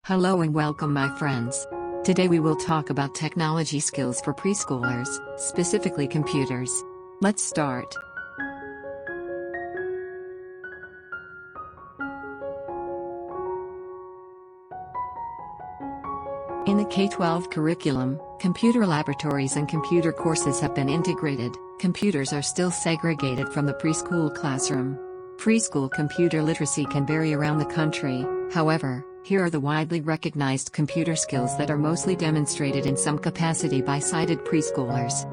Hello and welcome, my friends. Today we will talk about technology skills for preschoolers, specifically computers. Let's start. In the K-12 curriculum, computer laboratories and computer courses have been integrated. Computers are still segregated from the preschool classroom. Preschool computer literacy can vary around the country, however, here are the widely recognized computer skills that are mostly demonstrated in some capacity by sighted preschoolers.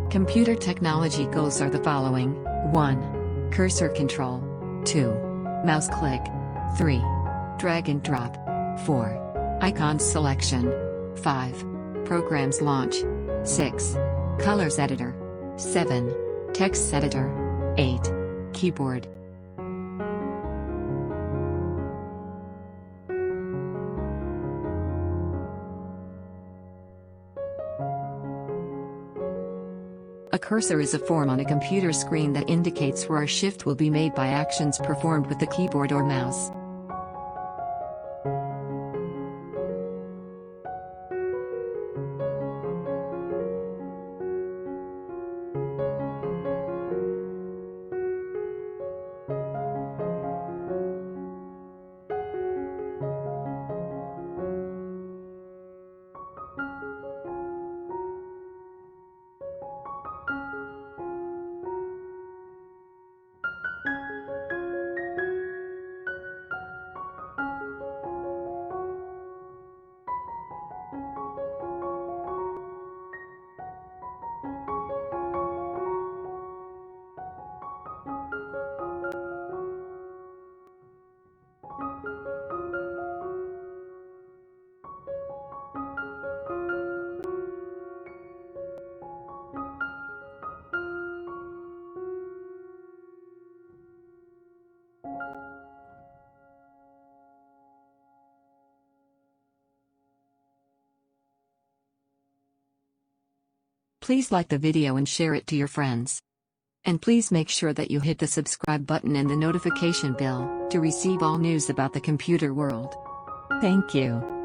Computer technology goals are the following: 1. Cursor control. 2. Mouse click. 3. Drag and drop. 4. Icons selection. 5. Programs launch. 6. Colors editor. 7. Text editor. 8. Keyboard. A cursor is a form on a computer screen that indicates where a shift will be made by actions performed with the keyboard or mouse. Please like the video and share it to your friends. And please make sure that you hit the subscribe button and the notification bell to receive all news about the computer world. Thank you.